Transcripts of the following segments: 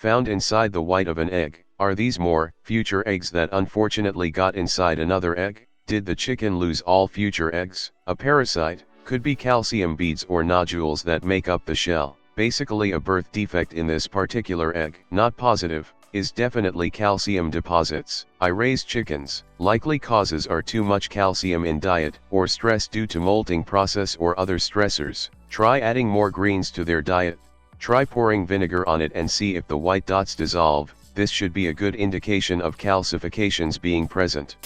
Found inside the white of an egg. Are these more future eggs that unfortunately got inside another egg? Did the chicken lose all future eggs? A parasite could be calcium beads or nodules that make up the shell. Basically a birth defect in this particular egg. Not positive, is definitely calcium deposits. I raise chickens. Likely causes are too much calcium in diet, or stress due to molting process or other stressors. Try adding more greens to their diet. Try pouring vinegar on it and see if the white dots dissolve. This should be a good indication of calcifications being present.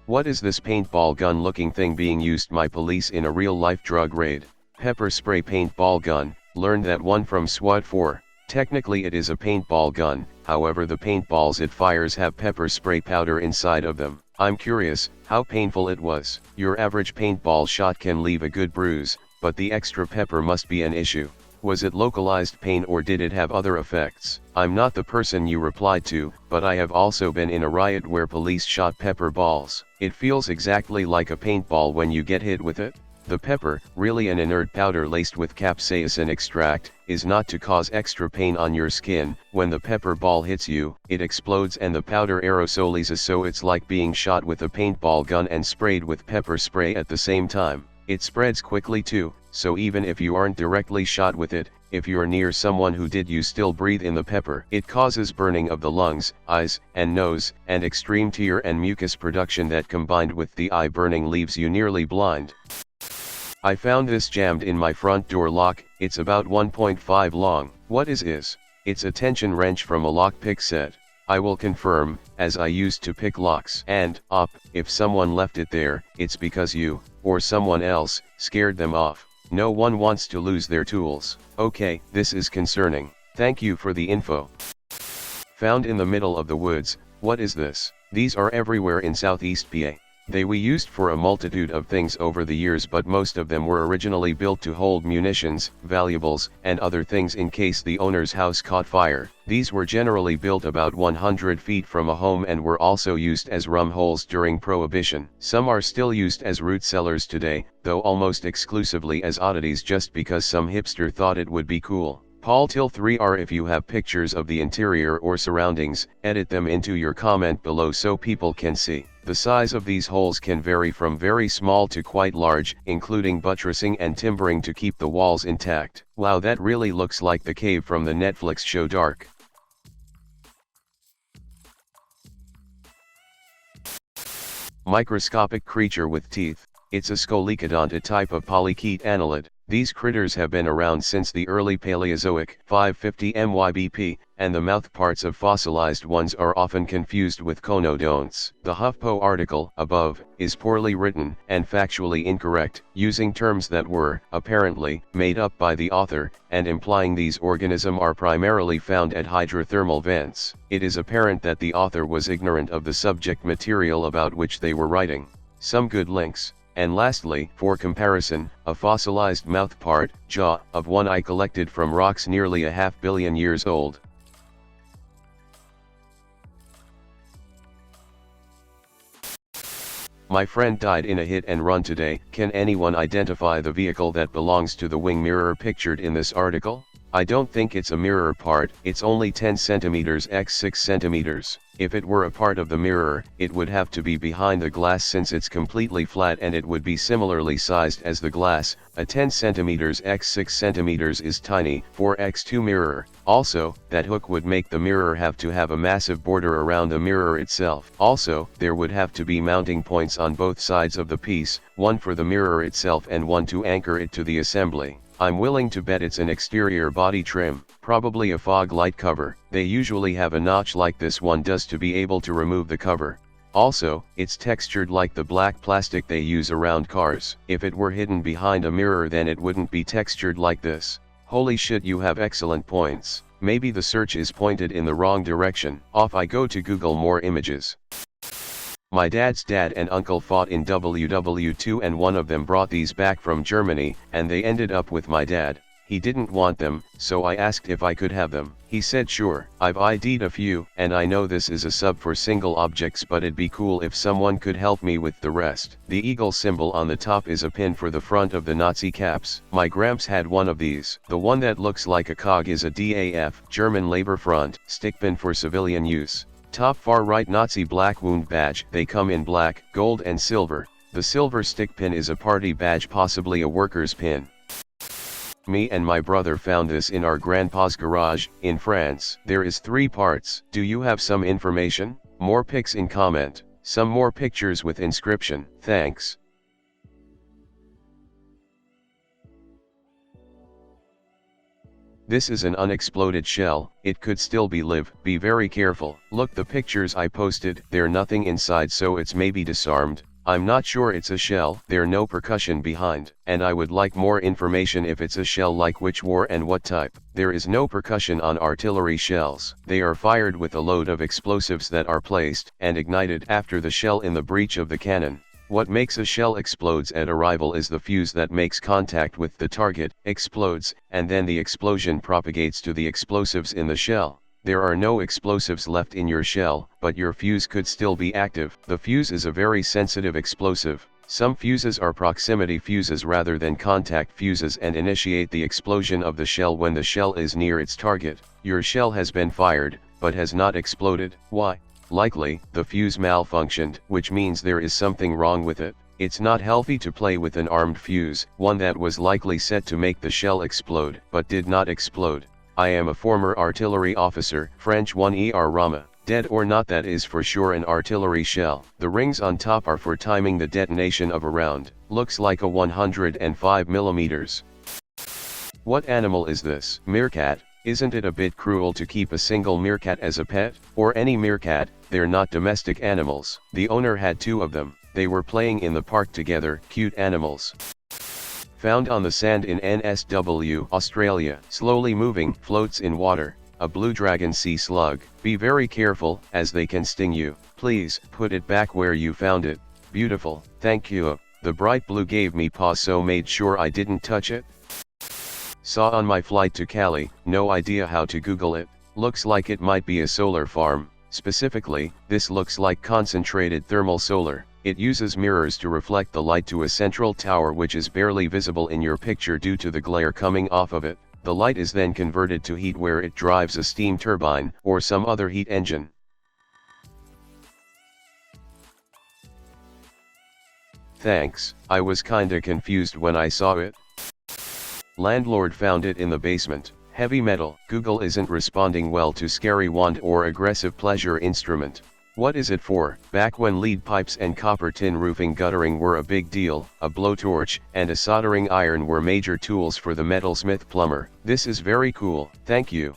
What is this paintball gun looking thing being used by police in a real life drug raid? Pepper spray paintball gun. Learned that one from SWAT 4. Technically it is a paintball gun, however the paintballs it fires have pepper spray powder inside of them. I'm curious, how painful it was. Your average paintball shot can leave a good bruise, but the extra pepper must be an issue. Was it localized pain or did it have other effects? I'm not the person you replied to, but I have also been in a riot where police shot pepper balls. It feels exactly like a paintball when you get hit with it. The pepper, really an inert powder laced with capsaicin extract, is not to cause extra pain on your skin. When the pepper ball hits you, it explodes and the powder aerosolizes, so it's like being shot with a paintball gun and sprayed with pepper spray at the same time. It spreads quickly too, so even if you aren't directly shot with it, if you're near someone who did, you still breathe in the pepper. It causes burning of the lungs, eyes, and nose, and extreme tear and mucus production that combined with the eye burning leaves you nearly blind. I found this jammed in my front door lock. It's about 1.5 long. What is? It's a tension wrench from a lockpick set. I will confirm, as I used to pick locks. And, if someone left it there, it's because you, or someone else, scared them off. No one wants to lose their tools. Okay, this is concerning. Thank you for the info. Found in the middle of the woods. What is this? These are everywhere in Southeast PA. They were used for a multitude of things over the years, but most of them were originally built to hold munitions, valuables, and other things in case the owner's house caught fire. These were generally built about 100 feet from a home and were also used as rum holes during Prohibition. Some are still used as root cellars today, though almost exclusively as oddities just because some hipster thought it would be cool. Paul Till 3R. If you have pictures of the interior or surroundings, edit them into your comment below so people can see. The size of these holes can vary from very small to quite large, including buttressing and timbering to keep the walls intact. Wow, that really looks like the cave from the Netflix show Dark. Microscopic creature with teeth. It's a Scolicodont, a type of polychaete annelid. These critters have been around since the early Paleozoic 550 MYBP, and the mouth parts of fossilized ones are often confused with conodonts. The HuffPo article above is poorly written and factually incorrect, using terms that were, apparently, made up by the author, and implying these organisms are primarily found at hydrothermal vents. It is apparent that the author was ignorant of the subject material about which they were writing. Some good links. And lastly, for comparison, a fossilized mouth part, jaw, of one eye collected from rocks nearly 500 million years old. My friend died in a hit and run today. Can anyone identify the vehicle that belongs to the wing mirror pictured in this article? I don't think it's a mirror part. It's only 10 centimeters x 6 centimeters. If it were a part of the mirror, it would have to be behind the glass since it's completely flat, and it would be similarly sized as the glass. A 10 centimeters x 6 centimeters is tiny. 4x2 mirror. Also, that hook would make the mirror have to have a massive border around the mirror itself. Also, there would have to be mounting points on both sides of the piece, one for the mirror itself and one to anchor it to the assembly. I'm willing to bet it's an exterior body trim, probably a fog light cover. They usually have a notch like this one does to be able to remove the cover. Also, it's textured like the black plastic they use around cars. If it were hidden behind a mirror, then it wouldn't be textured like this. Holy shit, you have excellent points. Maybe the search is pointed in the wrong direction. Off I go to Google more images. My dad's dad and uncle fought in WW2 and one of them brought these back from Germany, and they ended up with my dad. He didn't want them, so I asked if I could have them. He said sure. I've ID'd a few, and I know this is a sub for single objects, but it'd be cool if someone could help me with the rest. The eagle symbol on the top is a pin for the front of the Nazi caps. My gramps had one of these. The one that looks like a cog is a DAF, German Labor Front, stick pin for civilian use. Top far right Nazi black wound badge. They come in black, gold and silver. The silver stick pin is a party badge, possibly a worker's pin. Me and my brother found this in our grandpa's garage, in France. There is 3 parts. Do you have some information? More pics in comment. Some more pictures with inscription. Thanks. This is an unexploded shell. It could still be live. Be very careful. Look, the pictures I posted, they're nothing inside, so it's maybe disarmed. I'm not sure it's a shell. There no percussion behind, and I would like more information if it's a shell, like which war and what type. There is no percussion on artillery shells. They are fired with a load of explosives that are placed and ignited after the shell in the breech of the cannon. What makes a shell explodes at arrival is the fuse that makes contact with the target, explodes, and then the explosion propagates to the explosives in the shell. There are no explosives left in your shell, but your fuse could still be active. The fuse is a very sensitive explosive. Some fuses are proximity fuses rather than contact fuses and initiate the explosion of the shell when the shell is near its target. Your shell has been fired, but has not exploded. Why? Likely, the fuse malfunctioned, which means there is something wrong with it. It's not healthy to play with an armed fuse, one that was likely set to make the shell explode, but did not explode. I am a former artillery officer, French 1er Rama. Dead or not, that is for sure an artillery shell. The rings on top are for timing the detonation of a round. Looks like a 105 millimeters. What animal is this? Meerkat. Isn't it a bit cruel to keep a single meerkat as a pet? Or any meerkat? They're not domestic animals. The owner had 2 of them. They were playing in the park together. Cute animals. Found on the sand in NSW, Australia. Slowly moving, floats in water. A blue dragon sea slug. Be very careful, as they can sting you. Please, put it back where you found it. Beautiful, thank you. The bright blue gave me pause, so made sure I didn't touch it. Saw on my flight to Cali, no idea how to Google it. Looks like it might be a solar farm. Specifically, this looks like concentrated thermal solar. It uses mirrors to reflect the light to a central tower, which is barely visible in your picture due to the glare coming off of it. The light is then converted to heat where it drives a steam turbine or some other heat engine. Thanks, I was kinda confused when I saw it. Landlord found it in the basement. Heavy metal. Google isn't responding well to scary wand or aggressive pleasure instrument. What is it for? Back when lead pipes and copper tin roofing guttering were a big deal, a blowtorch and a soldering iron were major tools for the metalsmith plumber. This is very cool, thank you.